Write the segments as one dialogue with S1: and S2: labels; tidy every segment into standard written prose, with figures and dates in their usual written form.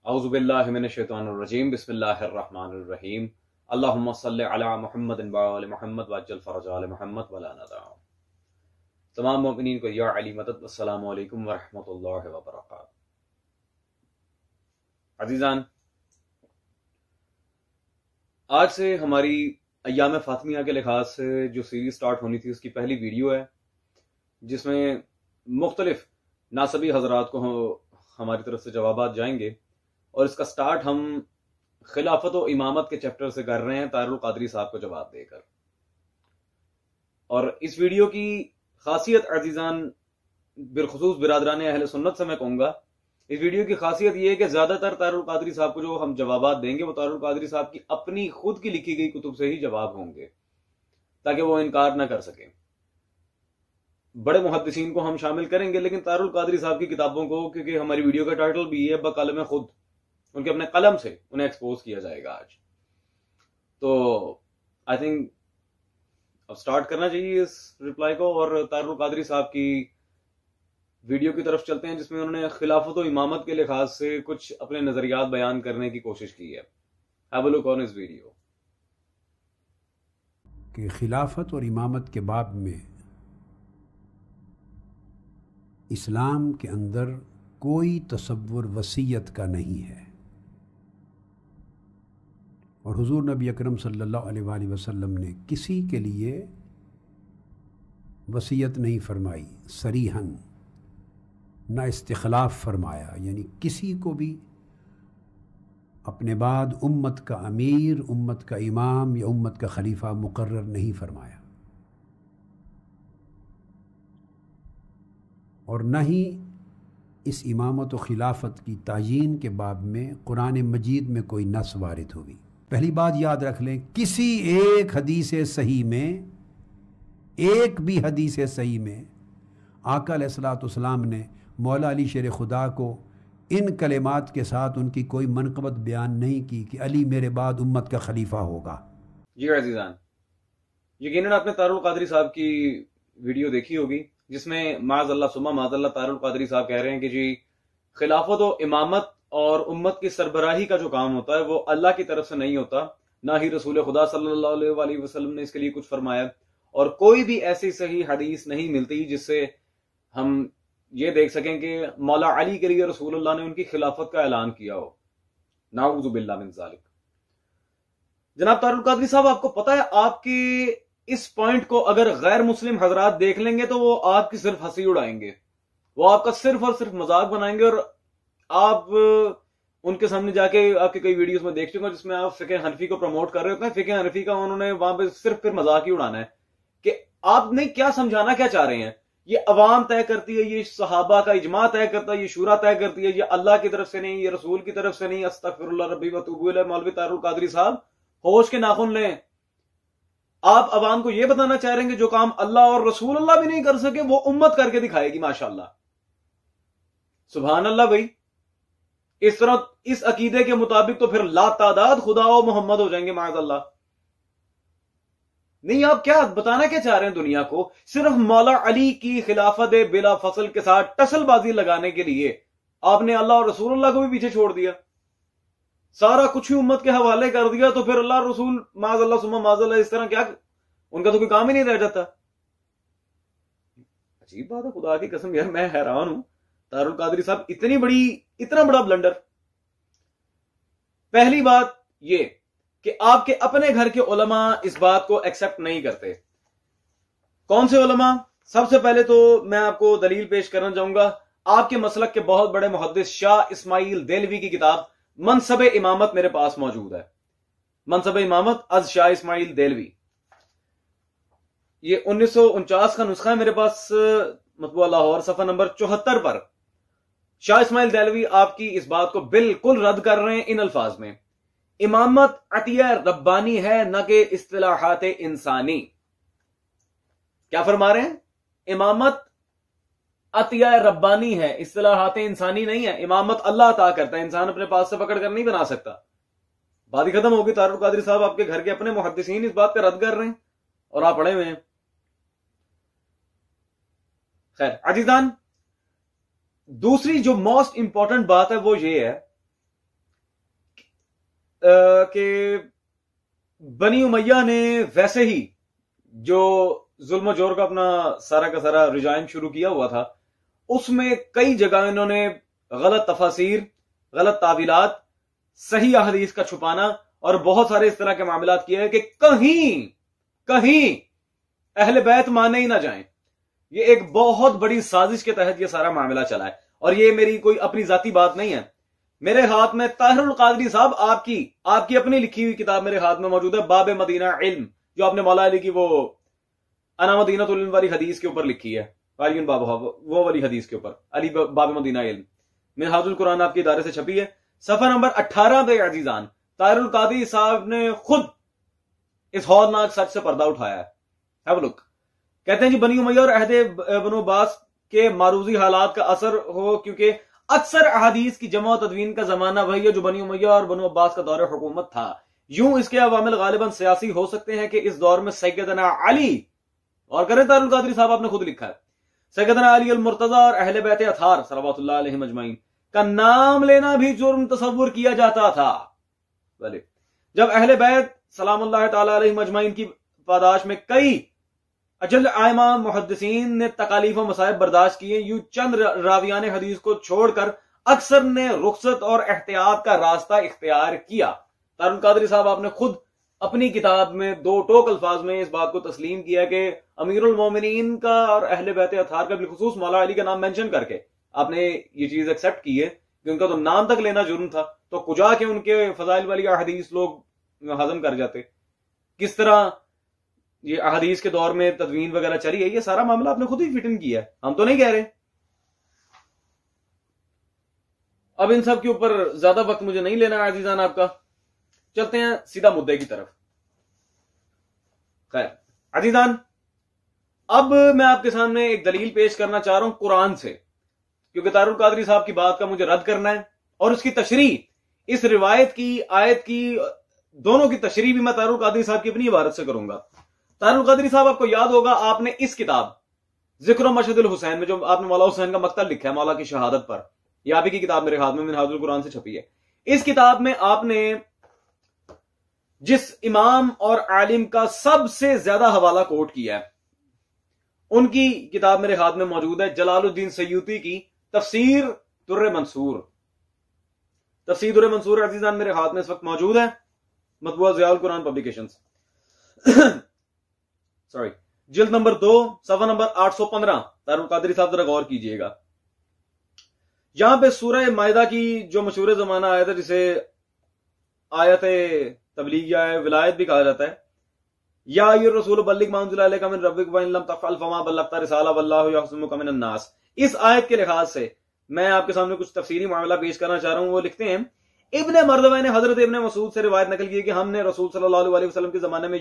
S1: اعوذ باللہ من الشیطان الرجیم بسم اللہ الرحمن الرحیم اللہم صلی علی محمد وآل محمد وعجل فرج آل محمد ولا ندع۔ تمام مومنین کو یا علی مدد۔ السلام علیکم ورحمۃ اللہ وبرکاتہ۔ عزیزان، آج سے ہماری ایام فاطمیہ کے لحاظ سے جو سیریز سٹارٹ ہونی تھی اس کی پہلی ویڈیو ہے، جس میں مختلف ناصبی حضرات کو ہماری طرف سے جوابات جائیں گے، اور اس کا سٹارٹ ہم خلافت و امامت کے چیپٹر سے کر رہے ہیں، طاہر القادری صاحب کو جواب دے کر۔ اور اس ویڈیو کی خاصیت عزیزان، بالخصوص برادران اہل سنت سے میں کہوں گا، اس ویڈیو کی خاصیت یہ ہے کہ زیادہ تر طاہر القادری صاحب کو جو ہم جوابات دیں گے وہ طاہر القادری صاحب کی اپنی خود کی لکھی گئی کتب سے ہی جواب ہوں گے، تاکہ وہ انکار نہ کر سکیں۔ بڑے محدثین کو ہم شامل کریں گے، لیکن طاہر القادری صاحب کی کتابوں کو، کیونکہ ہماری ویڈیو کا ٹائٹل بھی ہے بقلم خود، ان کے اپنے قلم سے انہیں ایکسپوز کیا جائے گا آج۔ تو آئی تھنک اب سٹارٹ کرنا چاہیے اس رپلائی کو، اور طاہر القادری صاحب کی ویڈیو کی طرف چلتے ہیں، جس میں انہوں نے خلافت و امامت کے لحاظ سے کچھ اپنے نظریات بیان کرنے کی کوشش کی ہے۔ ہیو اے لک آن اس ویڈیو۔
S2: کہ خلافت اور امامت کے باب میں اسلام کے اندر کوئی تصور وصیت کا نہیں ہے، اور حضور نبی اکرم صلی اللہ علیہ وآلہ وسلم نے کسی کے لیے وصیت نہیں فرمائی صریحاً، نہ استخلاف فرمایا، یعنی کسی کو بھی اپنے بعد امت کا امیر، امت کا امام یا امت کا خلیفہ مقرر نہیں فرمایا، اور نہ ہی اس امامت و خلافت کی تعیین کے باب میں قرآن مجید میں کوئی نص وارد ہوئی۔ پہلی بات یاد رکھ لیں، کسی ایک حدیث صحیح میں، ایک بھی حدیث صحیح میں آقا علیہ الصلوۃ والسلام نے مولا علی شیر خدا کو ان کلمات کے ساتھ ان کی کوئی منقبت بیان نہیں کی کہ علی میرے بعد امت کا خلیفہ ہوگا۔
S1: جی عزیزان، یقیناً آپ نے طاہر القادری صاحب کی ویڈیو دیکھی ہوگی، جس میں معاذ اللہ ثم معاذ اللہ طاہر القادری صاحب کہہ رہے ہیں کہ جی خلافت و امامت اور امت کی سربراہی کا جو کام ہوتا ہے وہ اللہ کی طرف سے نہیں ہوتا، نہ ہی رسول خدا صلی اللہ علیہ وآلہ وسلم نے اس کے لیے کچھ فرمایا، اور کوئی بھی ایسی صحیح حدیث نہیں ملتی جس سے ہم یہ دیکھ سکیں کہ مولا علی کے لیے رسول اللہ نے ان کی خلافت کا اعلان کیا ہو۔ نعوذ باللہ من ذالک۔ جناب طاہر القادری صاحب، آپ کو پتہ ہے آپ کے اس پوائنٹ کو اگر غیر مسلم حضرات دیکھ لیں گے تو وہ آپ کی صرف ہنسی اڑائیں گے، وہ آپ کا صرف اور صرف مذاق بنائیں گے، اور آپ ان کے سامنے جا کے آپ کی کئی ویڈیوز میں دیکھ چکے ہیں جس میں آپ فقہ حنفی کو پروموٹ کر رہے ہوتے ہیں۔ فقہ حنفی کا انہوں نے وہاں پہ صرف پھر مذاق ہی اڑانا ہے کہ آپ نے کیا سمجھانا کیا چاہ رہے ہیں۔ یہ عوام طے کرتی ہے، یہ صحابہ کا اجماع طے کرتا ہے، یہ شورا طے کرتی ہے، یہ اللہ کی طرف سے نہیں، یہ رسول کی طرف سے نہیں۔ استغفر اللہ ربی وتوب الیہ۔ مولوی طاہر القادری صاحب، ہوش کے ناخن لیں۔ آپ عوام کو یہ بتانا چاہ رہے ہیں کہ جو کام اللہ اور رسول اللہ بھی نہیں کر سکے وہ امت کر کے دکھائے گی۔ ماشاءاللہ، سبحان اللہ بھائی، اس طرح اس عقیدے کے مطابق تو پھر لا تعداد خدا و محمد ہو جائیں گے معاذ اللہ۔ نہیں، آپ کیا بتانا کیا چاہ رہے ہیں دنیا کو؟ صرف مولا علی کی خلافت بلا فصل کے ساتھ ٹسل بازی لگانے کے لیے آپ نے اللہ اور رسول اللہ کو بھی پیچھے چھوڑ دیا، سارا کچھ ہی امت کے حوالے کر دیا، تو پھر اللہ رسول معاذ اللہ ثم معاذ اللہ اس طرح کیا، ان کا تو کوئی کام ہی نہیں رہ جاتا۔ عجیب بات ہے، خدا کی قسم یار میں حیران ہوں، طاہر القادری صاحب اتنا بڑا بلنڈر۔ پہلی بات یہ کہ آپ کے اپنے گھر کے علماء اس بات کو ایکسپٹ نہیں کرتے۔ کون سے علماء؟ سب سے پہلے تو میں آپ کو دلیل پیش کرنا چاہوں گا، آپ کے مسلک کے بہت بڑے محدث شاہ اسماعیل دہلوی کی کتاب منصب امامت میرے پاس موجود ہے۔ منصب امامت از شاہ اسماعیل دہلوی، یہ 1949 کا نسخہ ہے میرے پاس، مطبوعہ لاہور، صفحہ نمبر 74 پر شاہ اسماعیل دہلوی آپ کی اس بات کو بالکل رد کر رہے ہیں ان الفاظ میں: امامت عطیہ ربانی ہے نہ کہ اصطلاحات انسانی۔ کیا فرما رہے ہیں؟ امامت عطیہ ربانی ہے، اصطلاحات انسانی نہیں ہے۔ امامت اللہ عطا کرتا ہے، انسان اپنے پاس سے پکڑ کر نہیں بنا سکتا۔ بات ہی ختم ہوگی۔ طاہر القادری صاحب آپ کے گھر کے اپنے محدثین اس بات کا رد کر رہے ہیں اور آپ پڑھے ہوئے ہیں۔ خیر عزیزان، دوسری جو موسٹ امپورٹنٹ بات ہے وہ یہ ہے کہ بنی امیہ نے ویسے ہی جو ظلم و جور کا اپنا سارا کا سارا رجائم شروع کیا ہوا تھا، اس میں کئی جگہ انہوں نے غلط تفاسیر، غلط تعویلات، صحیح احادیث کا چھپانا اور بہت سارے اس طرح کے معاملات کیے ہیں کہ کہیں اہل بیت مانے ہی نہ جائیں. یہ ایک بہت بڑی سازش کے تحت یہ سارا معاملہ چلا ہے، اور یہ میری کوئی اپنی ذاتی بات نہیں ہے. میرے ہاتھ میں طاہر القادری صاحب آپ کی اپنی لکھی ہوئی کتاب میرے ہاتھ میں موجود ہے، باب مدینہ علم، جو آپ نے مولا علی کی وہ انا مدینہ العلم والی حدیث کے اوپر لکھی ہے، وہ والی حدیث کے اوپر علی باب مدینہ علم. منہاج القرآن آپ کے ادارے سے چھپی ہے، صفحہ نمبر 18 پہ عزیزان طاہر القادری صاحب نے خود اس ہولناک سچ سے پردہ اٹھایا ہے. Have look. کہتے ہیں جی بنی امیہ اور عہد بنو عباس کے معروضی حالات کا اثر ہو، کیونکہ اکثر احادیث کی جمع و تدوین کا زمانہ وہی ہے جو بنی امیہ اور بنو عباس کا دور حکومت تھا. یوں اس کے عوامل غالباً سیاسی ہو سکتے ہیں کہ اس دور میں سیدنا علی، اور کریں طاہر القادری صاحب آپ نے خود لکھا ہے، سیدنا علی المرتضی اور اہل بیت اطہار صلوات اللہ علیہم اجمعین کا نام لینا بھی جرم تصور کیا جاتا تھا. جب اہل بیت سلام اللہ تعالی علیہم اجمعین کی پاداش میں کئی اجل ائمہ محدثین نے تکالیف و مصائب برداشت کیے، یوں چند راویان حدیث کو چھوڑ کر اکثر نے رخصت اور احتیاط کا راستہ اختیار کیا. طاہر القادری صاحب آپ نے خود اپنی کتاب میں 2 ٹوک الفاظ میں اس بات کو تسلیم کیا کہ امیر المومنین کا اور اہل بیت اطہار کا بالخصوص مولا علی کا نام مینشن کر کے آپ نے یہ چیز ایکسپٹ کی ہے کہ ان کا تو نام تک لینا جرم تھا، تو کجا کے ان کے فضائل والی احادیث لوگ ہضم کر جاتے. کس طرح یہ احادیث کے دور میں تدوین وغیرہ چلی ہے، یہ سارا معاملہ آپ نے خود ہی فٹن کیا ہے، ہم تو نہیں کہہ رہے. اب ان سب کے اوپر زیادہ وقت مجھے نہیں لینا ہے عزیزان آپ کا، چلتے ہیں سیدھا مدعے کی طرف. خیر عزیزان، اب میں آپ کے سامنے ایک دلیل پیش کرنا چاہ رہا ہوں قرآن سے، کیونکہ طاہر القادری صاحب کی بات کا مجھے رد کرنا ہے، اور اس کی تشریح، اس روایت کی، آیت کی، دونوں کی تشریح بھی میں طاہر القادری صاحب کی اپنی عبارت سے کروں گا. طاہر القادری صاحب آپ کو یاد ہوگا، آپ نے اس کتاب ذکر و مشہد الحسین میں جو آپ نے مولا حسین کا مقتل لکھا ہے مولا کی شہادت پر، یہ آپ ہی کی کتاب میرے ہاتھ میں منہاج القرآن سے چھپی ہے. اس کتاب میں آپ نے جس امام اور عالم کا سب سے زیادہ حوالہ کوٹ کیا ہے، ان کی کتاب میرے ہاتھ میں موجود ہے، جلال الدین سیوطی کی تفسیر در منصور. تفسیر در منصور عزیزان میرے ہاتھ میں اس وقت موجود ہے، مطبوعہ ضیاء القرآن پبلیکیشنز، سوری، جلد نمبر 2 صفحہ نمبر 815. طاہر القادری صاحب ذرا غور کیجئے گا. یہاں پہ سورہ مائدہ کی جو مشہور زمانہ آیت ہے، جسے آیت تبلیغ یا ولایت بھی کہا جاتا ہے، یا ایھا الرسول بلغ ما انزل الیک من ربک وان لم تفعل فما بلغت رسالہ واللہ یعصمک من الناس. اس آیت کے لحاظ سے میں آپ کے سامنے کچھ تفصیلی معاملہ پیش کرنا چاہ رہا ہوں. وہ لکھتے ہیں، ابن مردوہ نے حضرت ابن مسعود سے روایت نقل کی کہ ہم نے رسول صلی اللہ علیہ وسلم کے زمانے میں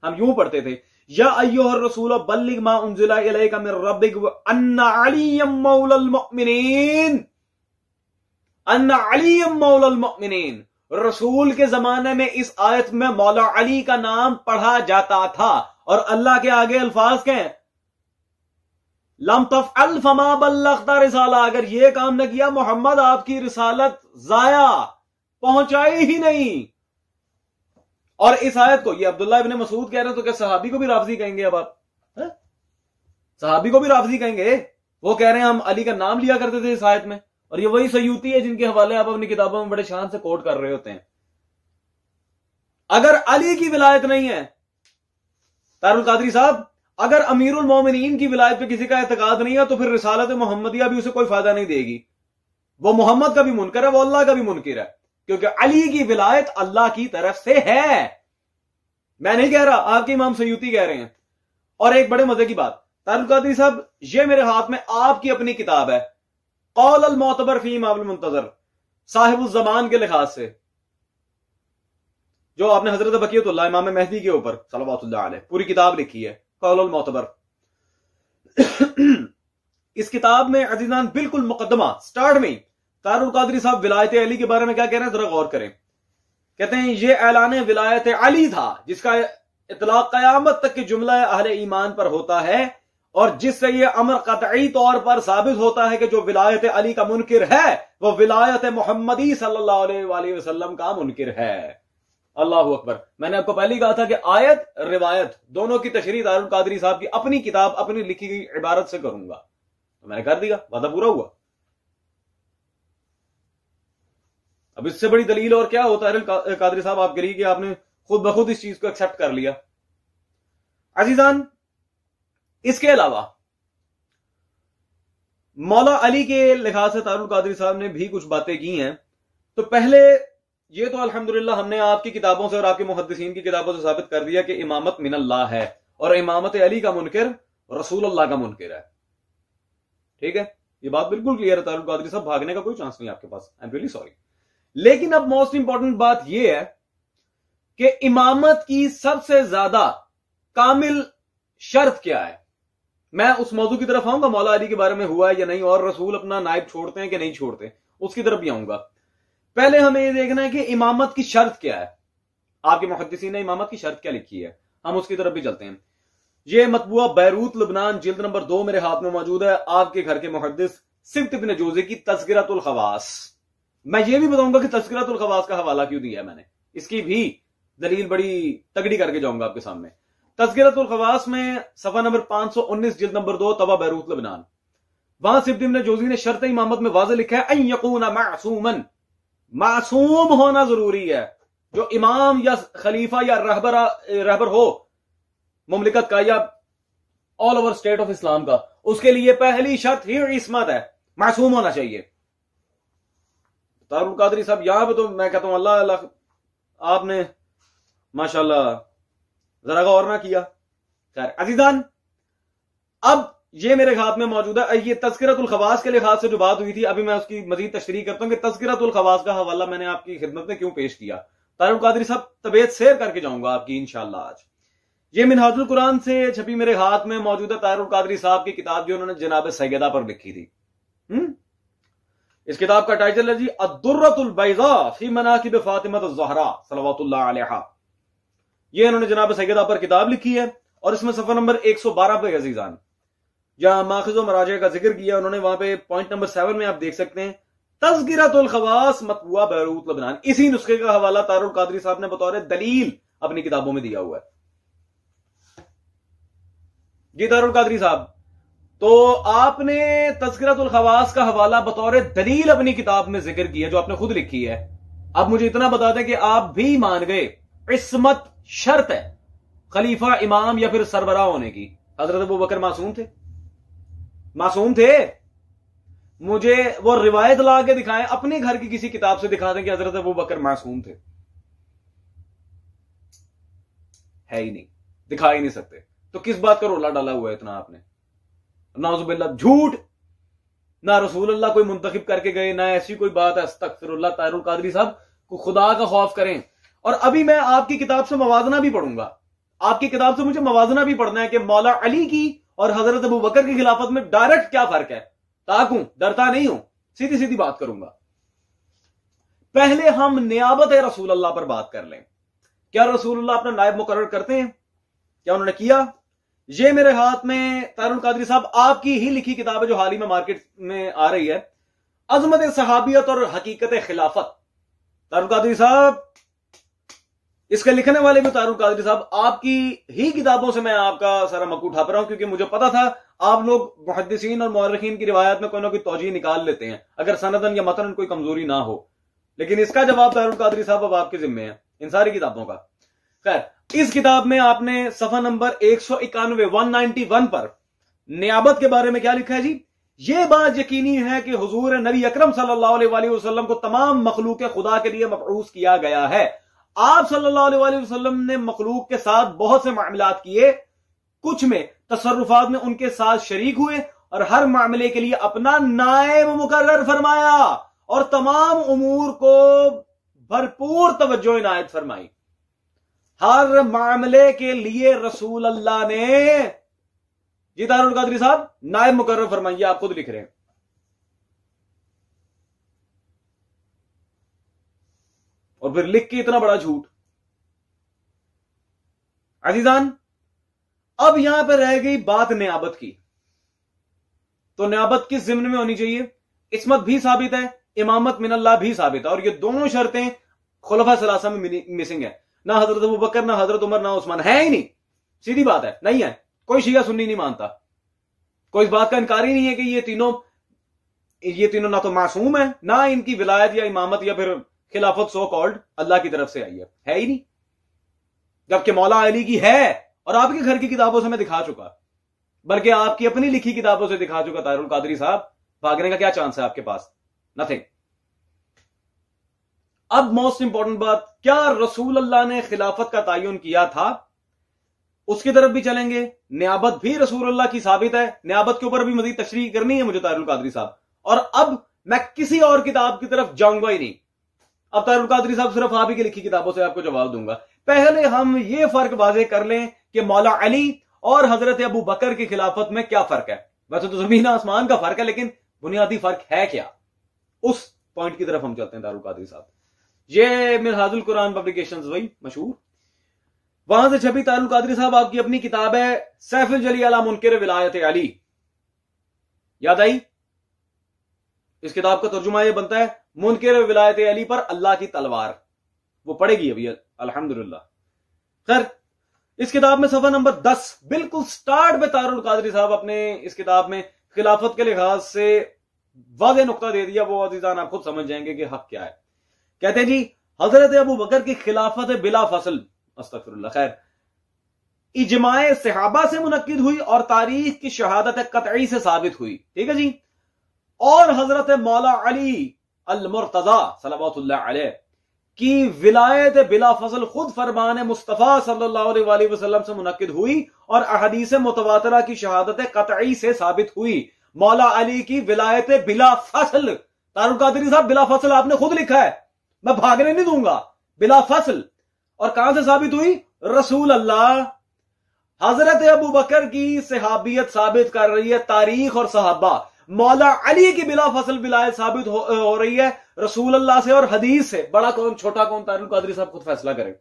S1: ہم یوں پڑھتے تھے، یا ایھا الرسول بلغ ما انزل الیک من ربک ان علی مولی المؤمنین، ان علی مولی المؤمنین. رسول کے زمانے میں اس آیت میں مولا علی کا نام پڑھا جاتا تھا، اور اللہ کے آگے الفاظ کہیں لم تفعل فما بلغت رسالہ، اگر یہ کام نہ کیا محمد آپ کی رسالت ضائع، پہنچائی ہی نہیں. اور اس آیت کو یہ عبداللہ ابن مسعود کہہ رہے ہیں، تو کیا صحابی کو بھی رافضی کہیں گے؟ اب آپ صحابی کو بھی رافضی کہیں گے؟ وہ کہہ رہے ہیں ہم علی کا نام لیا کرتے تھے اس آیت میں، اور یہ وہی سیوطی ہے جن کے حوالے آپ اپنی کتابوں میں بڑے شان سے کوٹ کر رہے ہوتے ہیں. اگر علی کی ولایت نہیں ہے طاہر القادری صاحب، اگر امیر المومنین کی ولایت پہ کسی کا اعتقاد نہیں ہے، تو پھر رسالت محمدیہ بھی اسے کوئی فائدہ نہیں دے گی. وہ محمد کا بھی منکر ہے، وہ اللہ کا بھی منکر ہے، کیونکہ علی کی ولایت اللہ کی طرف سے ہے. میں نہیں کہہ رہا، آپ کے امام سیوطی کہہ رہے ہیں. اور ایک بڑے مزے کی بات، طاہر القادری صاحب، یہ میرے ہاتھ میں آپ کی اپنی کتاب ہے، قول المعتبر فی امام المنتظر، صاحب الزمان کے لحاظ سے، جو آپ نے حضرت بقیت اللہ امام مہدی کے اوپر صلوات اللہ علیہ پوری کتاب لکھی ہے، قول المعتبر. اس کتاب میں عزیزان بالکل مقدمہ سٹارٹ میں طاہر القادری صاحب ولایت علی کے بارے میں کیا کہہ رہے ہیں، ذرا غور کریں. کہتے ہیں یہ اعلان ولایت علی تھا جس کا اطلاق قیامت تک کے جملہ اہل ایمان پر ہوتا ہے، اور جس سے یہ امر قطعی طور پر ثابت ہوتا ہے کہ جو ولایت علی کا منکر ہے وہ ولایت محمدی صلی اللہ علیہ وآلہ وسلم کا منکر ہے۔ اللہ اکبر۔ میں نے آپ کو پہلے کہا تھا کہ آیت روایت دونوں کی تشریح دار القادری صاحب کی اپنی کتاب اپنی لکھی گئی عبارت سے کروں گا، تو میں نے کر دیا، وعدہ پورا ہوا۔ اب اس سے بڑی دلیل اور کیا ہوتا ہے قادری صاحب آپ کریے کہ آپ نے خود بخود اس چیز کو ایکسپٹ کر لیا۔ عزیزان، اس کے علاوہ مولا علی کے لحاظ سے طاہر القادری صاحب نے بھی کچھ باتیں کی ہیں۔ تو پہلے یہ تو الحمدللہ ہم نے آپ کی کتابوں سے اور آپ کے محدثین کی کتابوں سے ثابت کر دیا کہ امامت من اللہ ہے اور امامت علی کا منکر رسول اللہ کا منکر ہے۔ ٹھیک ہے، یہ بات بالکل کلیئر ہے طاہر القادری صاحب، بھاگنے کا کوئی چانس نہیں آپ کے پاس، آئی ایم ریئلی سوری۔ لیکن اب موسٹ امپورٹنٹ بات یہ ہے کہ امامت کی سب سے زیادہ کامل شرط کیا ہے؟ میں اس موضوع کی طرف آؤں گا، مولا علی کے بارے میں ہوا ہے یا نہیں، اور رسول اپنا نائب چھوڑتے ہیں کہ نہیں چھوڑتے، اس کی طرف بھی آؤں گا۔ پہلے ہمیں یہ دیکھنا ہے کہ امامت کی شرط کیا ہے، آپ کے محدثین نے امامت کی شرط کیا لکھی ہے، ہم اس کی طرف بھی چلتے ہیں۔ یہ مطبوعہ بیروت لبنان جلد نمبر 2 میرے ہاتھ میں موجود ہے، آپ کے گھر کے محدث سبت ابن جوزی کی تذکرۃ الخواص۔ میں یہ بھی بتاؤں گا کہ تذکرۃ الخواص کا حوالہ کیوں دیا ہے میں نے، اس کی بھی دلیل بڑی تگڑی کر کے جاؤں گا آپ کے سامنے۔ تذکرۃ الخواص میں صفحہ نمبر 519 جلد نمبر 2 طبع بیروت لبنان، وہاں سبت ابن جوزی نے شرط امامت میں واضح لکھا ہے ان یکون معصوما، معصوم ہونا ضروری ہے۔ جو امام یا خلیفہ یا رہبر ہو مملکت کا یا آل اوور اسٹیٹ آف اسلام کا، اس کے لیے پہلی شرط ہی عصمت ہے، معصوم ہونا چاہیے۔ طاہر القادری صاحب یہاں پہ تو میں کہتا ہوں اللہ اللہ، آپ نے ماشاءاللہ ذرا غور نہ کیا۔ خیر عزیزان، اب یہ میرے ہاتھ میں موجود ہے، یہ تذکرۃ الخواص کے لحاظ سے جو بات ہوئی تھی، ابھی میں اس کی مزید تشریح کرتا ہوں کہ تذکرۃ الخواص کا حوالہ میں نے آپ کی خدمت میں کیوں پیش کیا۔ طاہر القادری صاحب طبیعت سیر کر کے جاؤں گا آپ کی انشاءاللہ آج۔ یہ منہاج القرآن سے چھپی میرے ہاتھ میں موجود ہے طاہر القادری صاحب کی کتاب جو انہوں نے جناب سیدہ پر لکھی تھی۔ اس کتاب کا ٹائٹل ہے جی الدرۃ البیضاء فی مناقب فاطمہ الزہراء صلوات اللہ علیہا۔ یہ انہوں نے جناب سیدہ پر کتاب لکھی ہے اور اس میں صفحہ نمبر 112 پہ عزیزان جہاں ماخذ و مراجع کا ذکر کیا انہوں نے، وہاں پہ پوائنٹ نمبر 7 میں آپ دیکھ سکتے ہیں تذکرۃ الخواص مطبوعہ بیروت لبنان، اسی نسخے کا حوالہ طاہر القادری صاحب نے بطور دلیل اپنی کتابوں میں دیا ہوا ہے۔ جی طاہر القادری صاحب، تو آپ نے تذکرۃ الخواص کا حوالہ بطور دلیل اپنی کتاب میں ذکر کیا جو آپ نے خود لکھی ہے۔ اب مجھے اتنا بتا دیں کہ آپ بھی مان گئے عصمت شرط ہے خلیفہ امام یا پھر سربراہ ہونے کی۔ حضرت ابوبکر معصوم تھے؟ معصوم تھے؟ مجھے وہ روایت لا کے دکھائیں، اپنے گھر کی کسی کتاب سے دکھا دیں کہ حضرت ابوبکر معصوم تھے۔ ہے ہی نہیں، دکھا ہی نہیں سکتے، تو کس بات کا رولا ڈالا ہوا ہے اتنا آپ نے؟ نعوذ باللہ، جھوٹ، نہ رسول اللہ کوئی منتخب کر کے گئے، نہ ایسی کوئی بات ہے، استغفر اللہ۔ طاہر القادری صاحب کو خدا کا خوف کریں۔ اور ابھی میں آپ کی کتاب سے موازنہ بھی پڑھوں گا، آپ کی کتاب سے مجھے موازنہ بھی پڑھنا ہے کہ مولا علی کی اور حضرت ابوبکر کی خلافت میں ڈائریکٹ کیا فرق ہے، تاکوں ڈرتا نہیں ہوں، سیدھی سیدھی بات کروں گا۔ پہلے ہم نیابت رسول اللہ پر بات کر لیں۔ کیا رسول اللہ اپنا نائب مقرر کرتے ہیں؟ کیا انہوں نے کیا؟ یہ میرے ہاتھ میں طاہر القادری صاحب آپ کی ہی لکھی کتاب ہے جو حال ہی میں مارکیٹ میں آ رہی ہے، عظمت صحابیت اور حقیقت خلافت۔ طاہر القادری صاحب، اس کے لکھنے والے بھی طاہر القادری صاحب، آپ کی ہی کتابوں سے میں آپ کا سارا مکو اٹھا رہا ہوں، کیونکہ مجھے پتا تھا آپ لوگ محدثین اور مورخین کی روایات میں کوئی نہ کوئی توجیہ نکال لیتے ہیں اگر سندن یا متن کوئی کمزوری نہ ہو، لیکن اس کا جواب طاہر القادری صاحب اب آپ کے ذمے ہے ان ساری کتابوں کا۔ خیر، اس کتاب میں آپ نے صفحہ نمبر 191 پر نیابت کے بارے میں کیا لکھا ہے جی؟ یہ بات یقینی ہے کہ حضور نبی اکرم صلی اللہ علیہ وآلہ وسلم کو تمام مخلوق خدا کے لیے مبعوث کیا گیا ہے۔ آپ صلی اللہ علیہ وآلہ وسلم نے مخلوق کے ساتھ بہت سے معاملات کیے، کچھ میں تصرفات میں ان کے ساتھ شریک ہوئے اور ہر معاملے کے لیے اپنا نائب مقرر فرمایا اور تمام امور کو بھرپور توجہ عنایت فرمائی۔ ہر معاملے کے لیے رسول اللہ نے، جی طاہر القادری صاحب، نائب مقرر فرمائیے، آپ خود لکھ رہے ہیں۔ اور پھر لکھ کے اتنا بڑا جھوٹ۔ عزیزان، اب یہاں پہ رہ گئی بات نیابت کی۔ تو نیابت کس ضمن میں ہونی چاہیے؟ عصمت بھی ثابت ہے، امامت من اللہ بھی ثابت ہے، اور یہ دونوں شرطیں خلفاء ثلاثہ میں مسنگ ہے. نہ حضرت ابوبکر، نہ حضرت عمر، نہ عثمان، ہے ہی نہیں. سیدھی بات ہے، نہیں ہے. کوئی شیعہ سنی نہیں مانتا، کوئی اس بات کا انکار ہی نہیں ہے کہ یہ تینوں نہ تو معصوم ہیں، نہ ان کی ولایت یا امامت یا پھر خلافت سو کالڈ اللہ کی طرف سے آئی ہے ہی نہیں. جبکہ مولا علی کی ہے، اور آپ کے گھر کی کتابوں سے میں دکھا چکا، بلکہ آپ کی اپنی لکھی کتابوں سے دکھا چکا. طاہر القادری صاحب، بھاگنے کا کیا چانس ہے آپ کے پاس؟ نتھنگ. اب موسٹ امپورٹنٹ بات، کیا رسول اللہ نے خلافت کا تعین کیا تھا؟ اس کی طرف بھی چلیں گے. نیابت بھی رسول اللہ کی ثابت ہے، نیابت کے اوپر بھی مزید تشریح کرنی ہے مجھے طاہر القادری صاحب. اور اب میں کسی اور کتاب کی طرف جاؤں گا ہی نہیں. اب طاہر القادری صاحب صرف آپ ہی کی لکھی کتابوں سے آپ کو جواب دوں گا. پہلے ہم یہ فرق واضح کر لیں کہ مولا علی اور حضرت ابو بکر کی خلافت میں کیا فرق ہے. ویسے تو زمین آسمان کا فرق ہے، لیکن بنیادی فرق ہے کیا؟ اس پوائنٹ کی طرف ہم چلتے ہیں. طاہر القادری صاحب، یہ منہاج القرآن پبلیکیشنز وہی مشہور، وہاں سے چھپی. طاہر القادری صاحب آپ کی اپنی کتاب ہے سیف الجلی علی منکر ولایت علی، یاد آئی؟ اس کتاب کا ترجمہ یہ بنتا ہے منکر ولایت علی پر اللہ کی تلوار. وہ پڑھے گی ابھی الحمدللہ. خیر، اس کتاب میں صفحہ نمبر 10 بالکل سٹارٹ پہ طاہر القادری صاحب اپنے اس کتاب میں خلافت کے لحاظ سے واضح نقطہ دے دیا. وہ عزیزان آپ خود سمجھ جائیں گے کہ حق کیا ہے. کہتے ہیں جی حضرت ابو بکر کی خلافت بلا فصل، استغفر اللہ، خیر، اجماع صحابہ سے منعقد ہوئی اور تاریخ کی شہادت قطعی سے ثابت ہوئی. ٹھیک ہے جی. اور حضرت مولا علی المرتضی صلوات اللہ علیہ کی ولایت بلا فصل خود فرمان مصطفیٰ صلی اللہ علیہ وآلہ وسلم سے منعقد ہوئی اور احادیث متواترہ کی شہادت قطعی سے ثابت ہوئی. مولا علی کی ولایت بلا فصل، طاہر القادری صاحب بلا فصل آپ نے خود لکھا ہے، میں بھاگنے نہیں دوں گا. بلا فصل، اور کہاں سے ثابت ہوئی؟ رسول اللہ. حضرت ابو بکر کی صحابیت ثابت کر رہی ہے تاریخ اور صحابہ، مولا علی کی بلا فصل ولایت ثابت ہو رہی ہے رسول اللہ سے اور حدیث سے. بڑا کون چھوٹا کون؟ طاہر القادری صاحب خود فیصلہ کریں.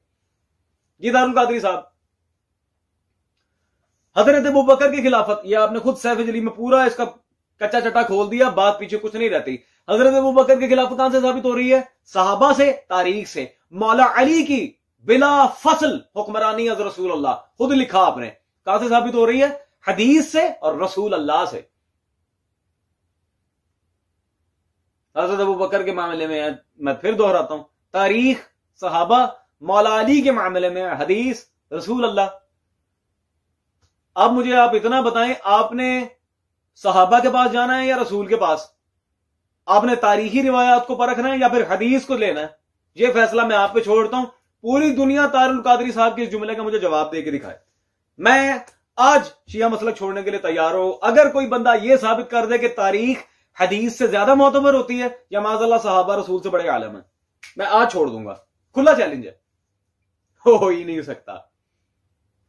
S1: یہ طاہر القادری صاحب، حضرت ابو بکر کی خلافت، یہ آپ نے خود سیف جلی میں پورا اس کا کچا چٹا کھول دیا، بات پیچھے کچھ نہیں رہتی. حضرت ابو بکر کی خلافت کہاں سے ثابت ہو رہی ہے؟ صحابہ سے، تاریخ سے. مولا علی کی بلا فصل حکمرانی از رسول اللہ، خود لکھا آپ نے، کہاں سے ثابت ہو رہی ہے؟ حدیث سے اور رسول اللہ سے. حضرت ابو بکر کے معاملے میں میں پھر دہراتا ہوں، تاریخ، صحابہ، مولا علی کے معاملے میں حدیث، رسول اللہ. اب مجھے آپ اتنا بتائیں، آپ نے صحابہ کے پاس جانا ہے یا رسول کے پاس؟ آپ نے تاریخی روایات کو پرکھنا ہے یا پھر حدیث کو لینا ہے؟ یہ فیصلہ میں آپ پہ چھوڑتا ہوں. پوری دنیا طاہر القادری صاحب کے اس جملے کا مجھے جواب دے کے دکھائے. میں آج شیعہ مسلک چھوڑنے کے لیے تیار ہوں اگر کوئی بندہ یہ ثابت کر دے کہ تاریخ حدیث سے زیادہ معتبر ہوتی ہے یا معاذ اللہ صحابہ رسول سے بڑے عالم ہیں. میں آج چھوڑ دوں گا، کھلا چیلنج ہے، ہو ہی نہیں سکتا.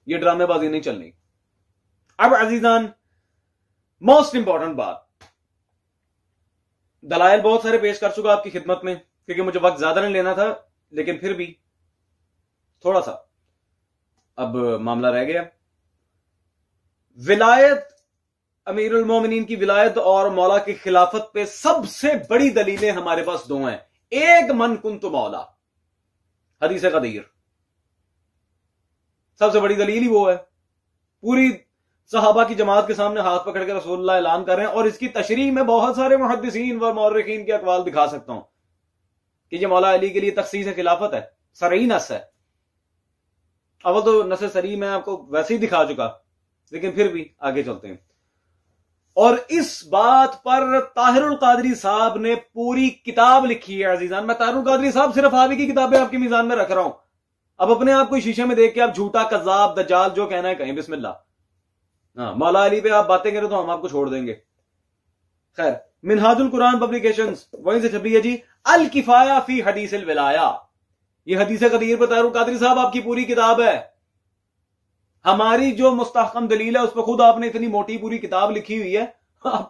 S1: یہ ڈرامے بازی نہیں چلنی. اب عزیزان، موسٹ امپورٹنٹ بات، دلائل بہت سارے پیش کر چکا آپ کی خدمت میں کیونکہ مجھے وقت زیادہ نہیں لینا تھا، لیکن پھر بھی تھوڑا سا اب معاملہ رہ گیا. ولایت، امیر المومنین کی ولایت اور مولا کی خلافت پہ سب سے بڑی دلیلیں ہمارے پاس دو ہیں. ایک من کنت مولا، حدیث قدیر، سب سے بڑی دلیل ہی وہ ہے. پوری صحابہ کی جماعت کے سامنے ہاتھ پکڑ کے رسول اللہ اعلان کر رہے ہیں، اور اس کی تشریح میں بہت سارے محدثین و مورخین کے اقوال دکھا سکتا ہوں کہ یہ مولا علی کے لیے تخصیص خلافت ہے، صریح نص ہے. اول تو نص صریح میں آپ کو ویسے ہی دکھا چکا، لیکن پھر بھی آگے چلتے ہیں. اور اس بات پر طاہر القادری صاحب نے پوری کتاب لکھی ہے. عزیزان، میں طاہر القادری صاحب صرف آپ کی کتابیں آپ کی میزان میں رکھ رہا ہوں. اب اپنے آپ کو شیشے میں دیکھ کے آپ جھوٹا، کذاب، دجال جو کہنا ہے کہیں، بسم اللہ. ہاں، مولا علی پہ آپ باتیں کریں تو ہم آپ کو چھوڑ دیں گے. خیر، منہاج القرآن پبلیکیشنز وہیں سے چھپی ہے جی، الکفایہ فی حدیث الولایہ. یہ حدیث قدیر پر طاہر القادری صاحب آپ کی پوری کتاب ہے. ہماری جو مستحکم دلیل ہے اس پہ خود آپ نے اتنی موٹی پوری کتاب لکھی ہوئی ہے. آپ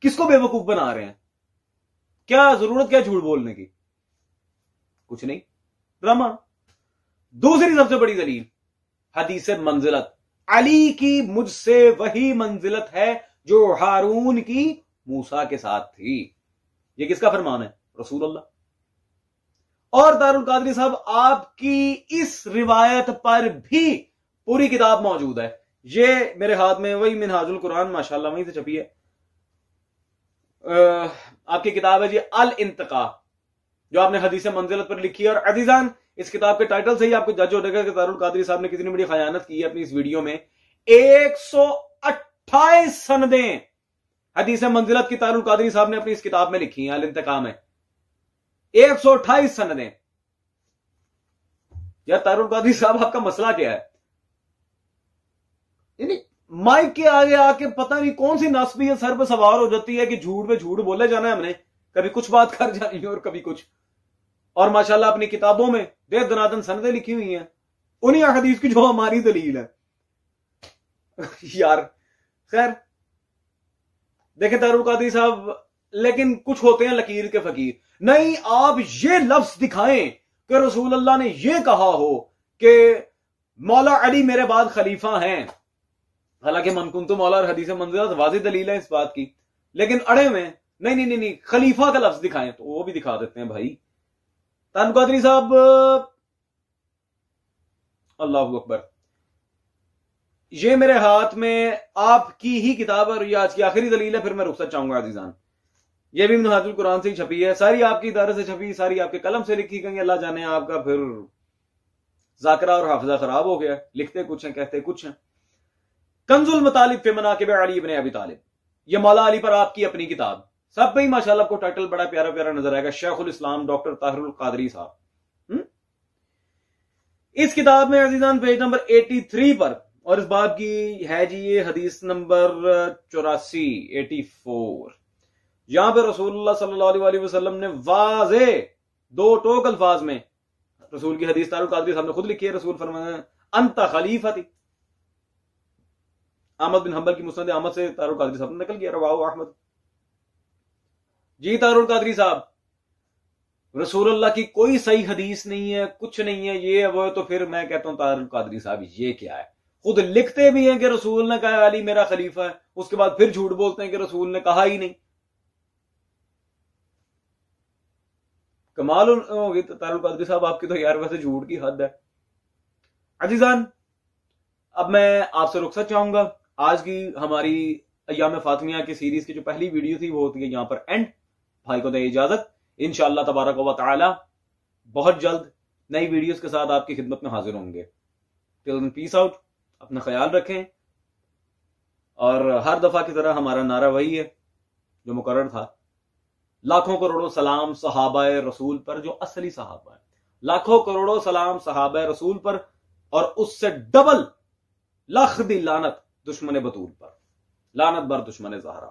S1: کس کو بے وقوف بنا رہے ہیں؟ کیا ضرورت کیا جھوٹ بولنے کی؟ کچھ نہیں، ڈرامہ. دوسری سب سے بڑی دلیل، حدیث منزلت. علی کی مجھ سے وہی منزلت ہے جو ہارون کی موسیٰ کے ساتھ تھی. یہ کس کا فرمان ہے؟ رسول اللہ. اور طاہر القادری صاحب آپ کی اس روایت پر بھی پوری کتاب موجود ہے. یہ میرے ہاتھ میں وہی منہاج القرآن ماشاءاللہ وہیں سے چھپی ہے. آپ کی کتاب ہے جی الانتقاء، جو آپ نے حدیث منزلت پر لکھی ہے. اور عزیزان اس کتاب کے ٹائٹل سے ہی آپ کو جج ہو جائے گا کہ طاہر القادری صاحب نے کتنی بڑی خیانت کی ہے اپنی اس ویڈیو میں. 128 سندیں حدیث منزلت کی طاہر القادری صاحب نے اپنی اس کتاب میں لکھی ہیں الانتقاء میں. 128 سندیں. یار طاہر القادری صاحب آپ کا مسئلہ کیا ہے؟ یعنی مائک کے آگے آ کے پتہ نہیں کون سی نسبی سر پہ سوار ہو جاتی ہے کہ جھوٹ پہ جھوٹ بولے جانا ہے ہم نے، کبھی کچھ بات کر جانی ہے اور کبھی کچھ. اور ماشاءاللہ اپنی کتابوں میں دیر دنادن سندیں لکھی ہوئی ہیں انہی حدیث کی جو ہماری دلیل ہے. یار خیر دیکھیں طاہر القادری صاحب، لیکن کچھ ہوتے ہیں لکیر کے فقیر. نہیں آپ یہ لفظ دکھائیں کہ رسول اللہ نے یہ کہا ہو کہ مولا علی میرے بعد خلیفہ ہیں، حالانکہ من کنت مولا اور حدیث منزلت واضح دلیل ہے اس بات کی، لیکن اڑے میں نہیں خلیفہ کا لفظ دکھائیں تو وہ بھی دکھا دیتے ہیں بھائی. طاہر القادری صاحب اللہ اکبر، یہ میرے ہاتھ میں آپ کی ہی کتاب اور یہ آج کی آخری دلیل ہے، پھر میں رخصت چاہوں گا عزیزان. یہ بھی منہاج القرآن سے ہی چھپی ہے، ساری آپ کی ادارے سے چھپی، ساری آپ کے قلم سے لکھی گئی. اللہ جانے آپ کا پھر ذاکرہ اور حافظہ خراب ہو گیا، لکھتے کچھ ہیں کہتے کچھ ہیں. کنز المطالب فی مناقب علی ابن ابی طالب، یہ مولا علی پر آپ کی اپنی کتاب. سب پہ ہی ماشاءاللہ آپ کو ٹائٹل بڑا پیارا پیارا نظر آئے گا، شیخ الاسلام ڈاکٹر طاہر القادری صاحب. اس کتاب میں عزیزان پیج نمبر 83 پر، اور اس باب کی ہے جی یہ حدیث نمبر 84 یہاں پہ رسول اللہ صلی اللہ علیہ وسلم نے واضح دو ٹوک الفاظ میں، رسول کی حدیث طاہر القادری صاحب نے خود لکھی ہے، رسول فرماتے ہیں انت خلیفتی. احمد بن حنبل کی مسند احمد سے طاہر القادری صاحب نے نقل کیا، رواہ احمد. جی طاہر القادری صاحب، رسول اللہ کی کوئی صحیح حدیث نہیں ہے، کچھ نہیں ہے، یہ ہے وہ ہے. تو پھر میں کہتا ہوں طاہر القادری صاحب یہ کیا ہے؟ خود لکھتے بھی ہیں کہ رسول نے کہا علی میرا خلیفہ ہے، اس کے بعد پھر جھوٹ بولتے ہیں کہ رسول نے کہا ہی نہیں. کمال ہوگی طاہر القادری صاحب آپ کی تو یار ویسے جھوٹ کی حد ہے. عزیزان اب میں آپ سے رخصت چاہوں گا. آج کی ہماری ایام فاطمیہ کی سیریز کی جو پہلی ویڈیو تھی وہ ہوتی ہے یہاں پر اینڈ. بھائی کو دے اجازت، انشاءاللہ تبارک و تعالی بہت جلد نئی ویڈیوز کے ساتھ آپ کی خدمت میں حاضر ہوں گے. ٹل دین پیس آؤٹ، اپنا خیال رکھیں. اور ہر دفعہ کی طرح ہمارا نعرہ وہی ہے جو مقرر تھا، لاکھوں کروڑوں سلام صحابہ رسول پر جو اصلی صحابہ ہیں، لاکھوں کروڑوں سلام صحابہ رسول پر، اور اس سے ڈبل لاکھ دی لعنت دشمن بطول پر، لعنت بر دشمن زہرا.